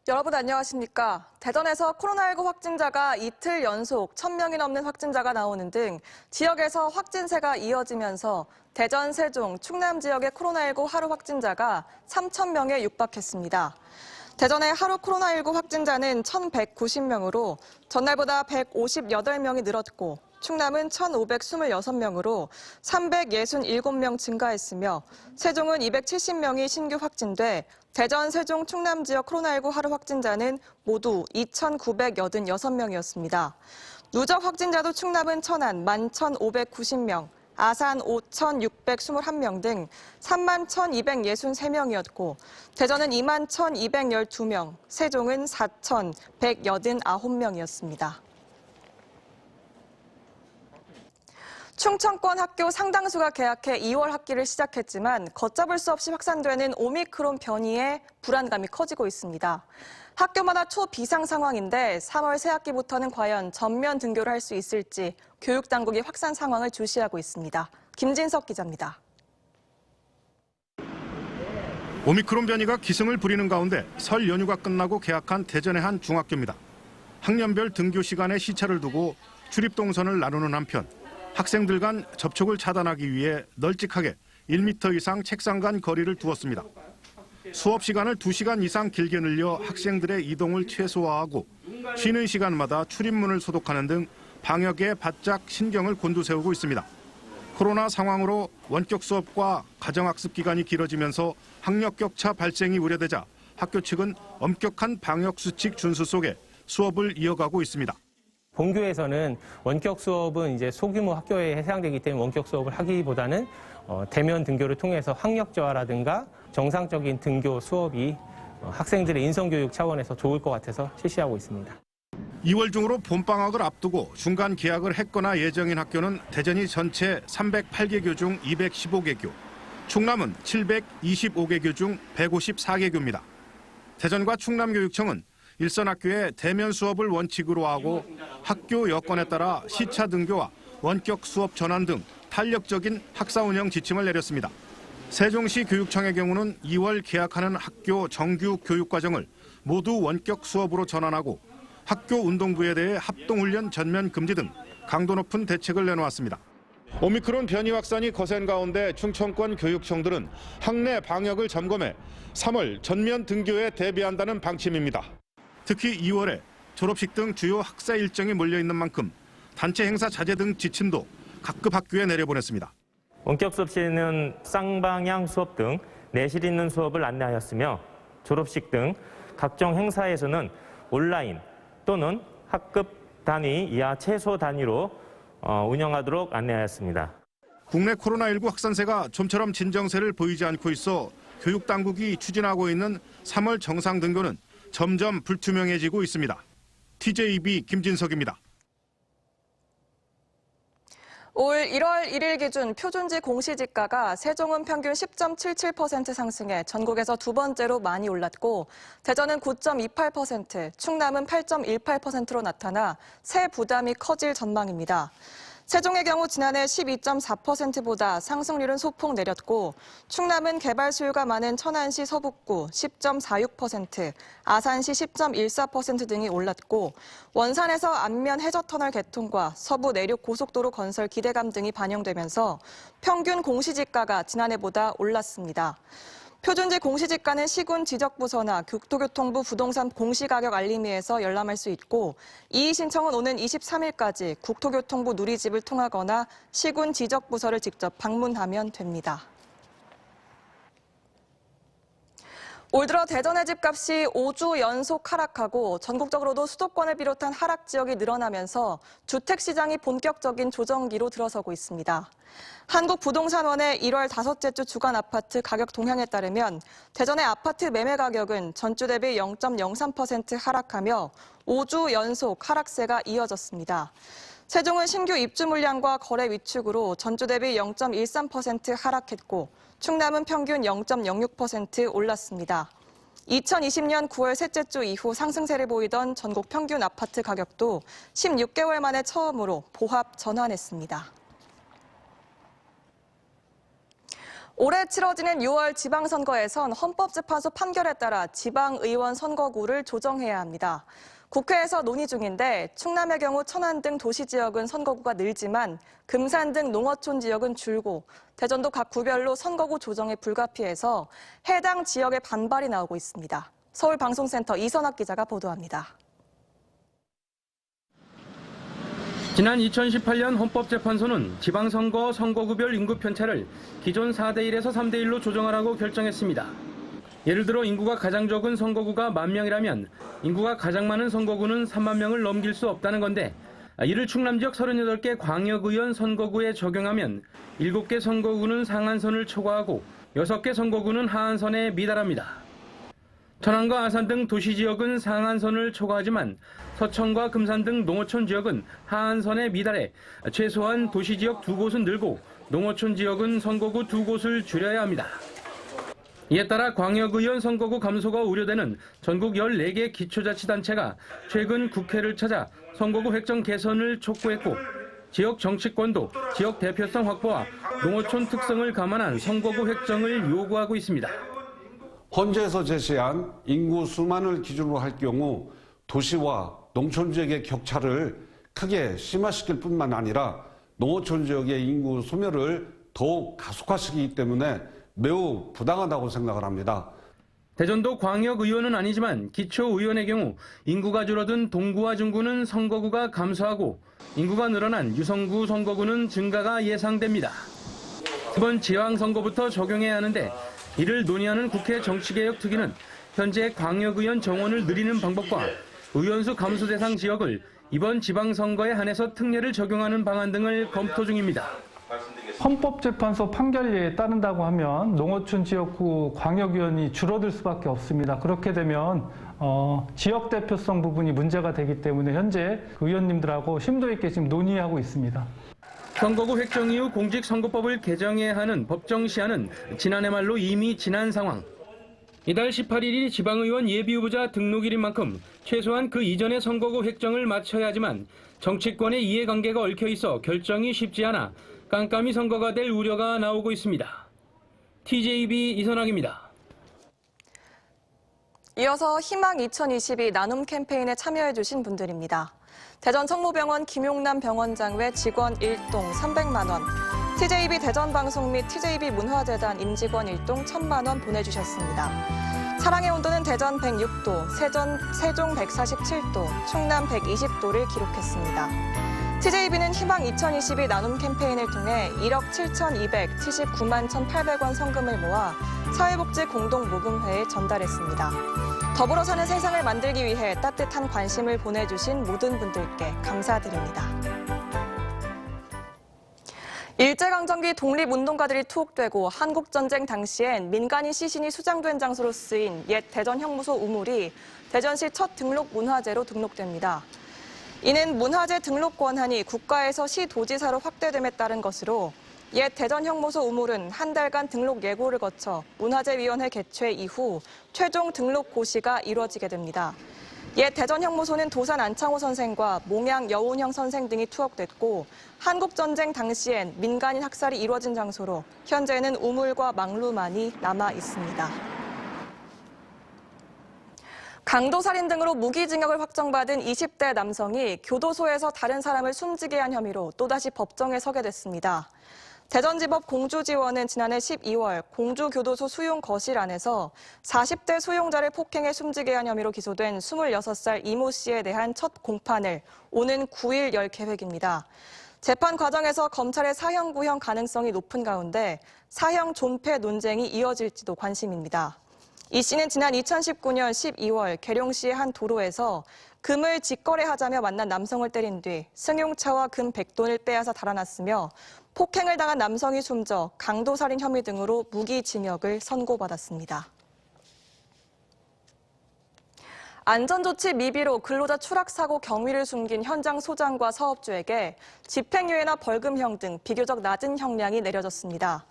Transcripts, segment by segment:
여러분 안녕하십니까? 대전에서 코로나19 확진자가 이틀 연속 1,000명이 넘는 확진자가 나오는 등 지역에서 확진세가 이어지면서 대전, 세종, 충남 지역의 코로나19 하루 확진자가 3,000명에 육박했습니다. 대전의 하루 코로나19 확진자는 1,190명으로 전날보다 158명이 늘었고 충남은 1,526명으로 367명 증가했으며 세종은 270명이 신규 확진돼 대전, 세종, 충남 지역 코로나19 하루 확진자는 모두 2,986명이었습니다. 누적 확진자도 충남은 천안 11,590명, 아산 5,621명 등 31,263명이었고 대전은 21,212명, 세종은 4,189명이었습니다. 충청권 학교 상당수가 개학해 2월 학기를 시작했지만 걷잡을 수 없이 확산되는 오미크론 변이에 불안감이 커지고 있습니다. 학교마다 초비상 상황인데 3월 새 학기부터는 과연 전면 등교를 할 수 있을지 교육당국이 확산 상황을 주시하고 있습니다. 김진석 기자입니다. 오미크론 변이가 기승을 부리는 가운데 설 연휴가 끝나고 개학한 대전의 한 중학교입니다. 학년별 등교 시간에 시차를 두고 출입 동선을 나누는 한편 학생들 간 접촉을 차단하기 위해 널찍하게 1m 이상 책상 간 거리를 두었습니다. 수업 시간을 2시간 이상 길게 늘려 학생들의 이동을 최소화하고 쉬는 시간마다 출입문을 소독하는 등 방역에 바짝 신경을 곤두세우고 있습니다. 코로나 상황으로 원격 수업과 가정학습 기간이 길어지면서 학력 격차 발생이 우려되자 학교 측은 엄격한 방역 수칙 준수 속에 수업을 이어가고 있습니다. 본교에서는 원격 수업은 이제 소규모 학교에 해당되기 때문에 원격 수업을 하기보다는 대면 등교를 통해서 학력 저하라든가 정상적인 등교 수업이 학생들의 인성교육 차원에서 좋을 것 같아서 실시하고 있습니다. 2월 중으로 봄방학을 앞두고 중간 개학을 했거나 예정인 학교는 대전이 전체 308개교 중 215개교, 충남은 725개교 중 154개교입니다. 대전과 충남교육청은 일선 학교에 대면 수업을 원칙으로 하고 학교 여건에 따라 시차 등교와 원격 수업 전환 등 탄력적인 학사 운영 지침을 내렸습니다. 세종시 교육청의 경우는 2월 개학하는 학교 정규 교육과정을 모두 원격 수업으로 전환하고 학교 운동부에 대해 합동훈련 전면 금지 등 강도 높은 대책을 내놓았습니다. 오미크론 변이 확산이 거센 가운데 충청권 교육청들은 학내 방역을 점검해 3월 전면 등교에 대비한다는 방침입니다. 특히 2월에 졸업식 등 주요 학사 일정이 몰려있는 만큼 단체 행사 자제 등 지침도 각급 학교에 내려보냈습니다. 원격 수업 시에는 쌍방향 수업 등 내실 있는 수업을 안내하였으며 졸업식 등 각종 행사에서는 온라인 또는 학급 단위 이하 최소 단위로 운영하도록 안내하였습니다. 국내 코로나19 확산세가 좀처럼 진정세를 보이지 않고 있어 교육당국이 추진하고 있는 3월 정상 등교는 점점 불투명해지고 있습니다. TJB 김진석입니다. 올 1월 1일 기준 표준지 공시지가가 세종은 평균 10.77% 상승해 전국에서 두 번째로 많이 올랐고 대전은 9.28%, 충남은 8.18%로 나타나 세 부담이 커질 전망입니다. 세종의 경우 지난해 12.4%보다 상승률은 소폭 내렸고 충남은 개발 수요가 많은 천안시 서북구 10.46%, 아산시 10.14% 등이 올랐고 원산에서 안면 해저터널 개통과 서부 내륙 고속도로 건설 기대감 등이 반영되면서 평균 공시지가가 지난해보다 올랐습니다. 표준지 공시지가는 시군 지적부서나 국토교통부 부동산 공시가격 알림위에서 열람할 수 있고 이의 신청은 오는 23일까지 국토교통부 누리집을 통하거나 시군 지적부서를 직접 방문하면 됩니다. 올 들어 대전의 집값이 5주 연속 하락하고 전국적으로도 수도권을 비롯한 하락 지역이 늘어나면서 주택시장이 본격적인 조정기로 들어서고 있습니다. 한국부동산원의 1월 다섯째 주 주간 아파트 가격 동향에 따르면 대전의 아파트 매매 가격은 전주 대비 0.03% 하락하며 5주 연속 하락세가 이어졌습니다. 세종은 신규 입주 물량과 거래 위축으로 전주 대비 0.13% 하락했고 충남은 평균 0.06% 올랐습니다. 2020년 9월 셋째 주 이후 상승세를 보이던 전국 평균 아파트 가격도 16개월 만에 처음으로 보합 전환했습니다. 올해 치러지는 6월 지방선거에선 헌법재판소 판결에 따라 지방의원 선거구를 조정해야 합니다. 국회에서 논의 중인데 충남의 경우 천안 등 도시지역은 선거구가 늘지만 금산 등 농어촌 지역은 줄고 대전도 각 구별로 선거구 조정에 불가피해서 해당 지역의 반발이 나오고 있습니다. 서울방송센터 이선학 기자가 보도합니다. 지난 2018년 헌법재판소는 지방선거 선거구별 인구 편차를 기존 4대1에서 3대1로 조정하라고 결정했습니다. 예를 들어 인구가 가장 적은 선거구가 10,000명이라면 인구가 가장 많은 선거구는 3만 명을 넘길 수 없다는 건데 이를 충남 지역 38개 광역의원 선거구에 적용하면 7개 선거구는 상한선을 초과하고 6개 선거구는 하한선에 미달합니다. 천안과 아산 등 도시지역은 상한선을 초과하지만 서천과 금산 등 농어촌 지역은 하한선에 미달해 최소한 도시지역 2곳은 늘고 농어촌 지역은 선거구 2곳을 줄여야 합니다. 이에 따라 광역의원 선거구 감소가 우려되는 전국 14개 기초자치단체가 최근 국회를 찾아 선거구 획정 개선을 촉구했고 지역 정치권도 지역 대표성 확보와 농어촌 특성을 감안한 선거구 획정을 요구하고 있습니다. 헌재에서 제시한 인구 수만을 기준으로 할 경우 도시와 농촌 지역의 격차를 크게 심화시킬 뿐만 아니라 농어촌 지역의 인구 소멸을 더욱 가속화시키기 때문에 매우 부당하다고 생각을 합니다. 대전도 광역의원은 아니지만 기초의원의 경우 인구가 줄어든 동구와 중구는 선거구가 감소하고 인구가 늘어난 유성구 선거구는 증가가 예상됩니다. 이번 지방선거부터 적용해야 하는데 이를 논의하는 국회 정치개혁특위는 현재 광역의원 정원을 늘리는 방법과 의원수 감소 대상 지역을 이번 지방선거에 한해서 특례를 적용하는 방안 등을 검토 중입니다. 헌법재판소 판결리에 따른다고 하면 농어촌 지역구 광역의원이 줄어들 수밖에 없습니다. 그렇게 되면 지역 대표성 부분이 문제가 되기 때문에 현재 의원님들하고 심도 있게 지금 논의하고 있습니다. 선거구 획정 이후 공직선거법을 개정해야 하는 법정 시한은 지난해 말로 이미 지난 상황. 이달 18일이 지방의원 예비후보자 등록일인 만큼 최소한 그 이전에 선거구 획정을 마쳐야 하지만 정치권의 이해관계가 얽혀 있어 결정이 쉽지 않아 깜깜이 선거가 될 우려가 나오고 있습니다. TJB 이선학입니다. 이어서 희망 2022 나눔 캠페인에 참여해주신 분들입니다. 대전 성모병원 김용남 병원장 외 직원 1동 300만 원, TJB 대전방송 및 TJB 문화재단 임직원 1동 1,000만 원 보내주셨습니다. 사랑의 온도는 대전 106도, 세종 147도, 충남 120도를 기록했습니다. TJB는 희망 2022 나눔 캠페인을 통해 1억 7,279만 1,800원 성금을 모아 사회복지공동모금회에 전달했습니다. 더불어 사는 세상을 만들기 위해 따뜻한 관심을 보내주신 모든 분들께 감사드립니다. 일제강점기 독립운동가들이 투옥되고 한국전쟁 당시엔 민간인 시신이 수장된 장소로 쓰인 옛 대전형무소 우물이 대전시 첫 등록 문화재로 등록됩니다. 이는 문화재 등록 권한이 국가에서 시도지사로 확대됨에 따른 것으로 옛 대전형무소 우물은 한 달간 등록 예고를 거쳐 문화재위원회 개최 이후 최종 등록 고시가 이루어지게 됩니다. 옛 대전형무소는 도산 안창호 선생과 몽양 여운형 선생 등이 투옥됐고 한국전쟁 당시엔 민간인 학살이 이루어진 장소로 현재는 우물과 망루만이 남아 있습니다. 강도살인 등으로 무기징역을 확정받은 20대 남성이 교도소에서 다른 사람을 숨지게 한 혐의로 또다시 법정에 서게 됐습니다. 대전지법 공주지원은 지난해 12월 공주교도소 수용 거실 안에서 40대 수용자를 폭행해 숨지게 한 혐의로 기소된 26살 이모 씨에 대한 첫 공판을 오는 9일 열 계획입니다. 재판 과정에서 검찰의 사형 구형 가능성이 높은 가운데 사형 존폐 논쟁이 이어질지도 관심입니다. 이 씨는 지난 2019년 12월 계룡시의 한 도로에서 금을 직거래하자며 만난 남성을 때린 뒤 승용차와 금 100돈을 빼앗아 달아났으며 폭행을 당한 남성이 숨져 강도살인 혐의 등으로 무기징역을 선고받았습니다. 안전조치 미비로 근로자 추락사고 경위를 숨긴 현장 소장과 사업주에게 집행유예나 벌금형 등 비교적 낮은 형량이 내려졌습니다.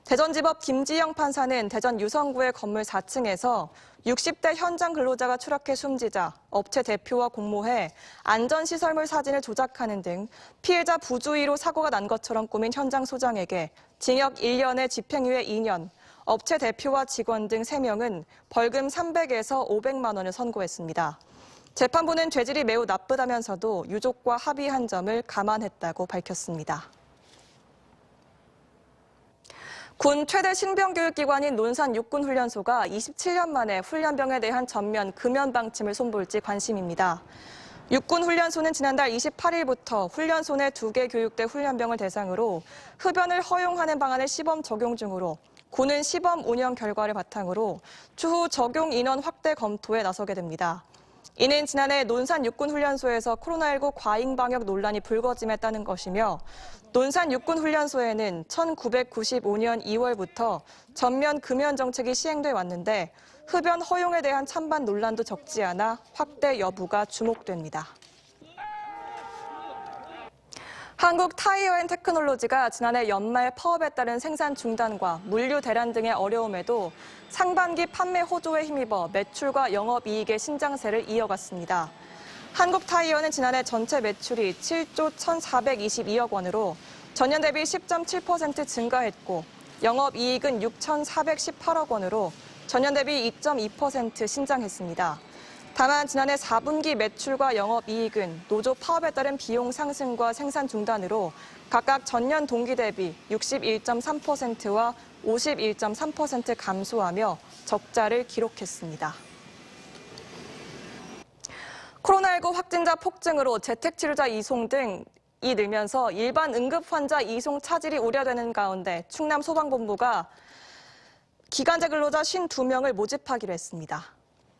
대전지법 김지영 판사는 대전 유성구의 건물 4층에서 60대 현장 근로자가 추락해 숨지자 업체 대표와 공모해 안전시설물 사진을 조작하는 등 피해자 부주의로 사고가 난 것처럼 꾸민 현장 소장에게 징역 1년에 집행유예 2년, 업체 대표와 직원 등 3명은 벌금 300에서 500만 원을 선고했습니다. 재판부는 죄질이 매우 나쁘다면서도 유족과 합의한 점을 감안했다고 밝혔습니다. 군 최대 신병교육기관인 논산 육군훈련소가 27년 만에 훈련병에 대한 전면 금연 방침을 손볼지 관심입니다. 육군훈련소는 지난달 28일부터 훈련소 내 2개 교육대 훈련병을 대상으로 흡연을 허용하는 방안을 시범 적용 중으로 군은 시범 운영 결과를 바탕으로 추후 적용 인원 확대 검토에 나서게 됩니다. 이는 지난해 논산 육군훈련소에서 코로나19 과잉 방역 논란이 불거짐했다는 것이며 논산 육군훈련소에는 1995년 2월부터 전면 금연 정책이 시행돼 왔는데 흡연 허용에 대한 찬반 논란도 적지 않아 확대 여부가 주목됩니다. 한국 타이어앤테크놀로지가 지난해 연말 파업에 따른 생산 중단과 물류 대란 등의 어려움에도 상반기 판매 호조에 힘입어 매출과 영업이익의 신장세를 이어갔습니다. 한국타이어는 지난해 전체 매출이 7조 1,422억 원으로 전년 대비 10.7% 증가했고 영업이익은 6,418억 원으로 전년 대비 2.2% 신장했습니다. 다만 지난해 4분기 매출과 영업이익은 노조 파업에 따른 비용 상승과 생산 중단으로 각각 전년 동기 대비 61.3%와 51.3% 감소하며 적자를 기록했습니다. 코로나19 확진자 폭증으로 재택치료자 이송 등이 늘면서 일반 응급환자 이송 차질이 우려되는 가운데 충남소방본부가 기간제 근로자 52명을 모집하기로 했습니다.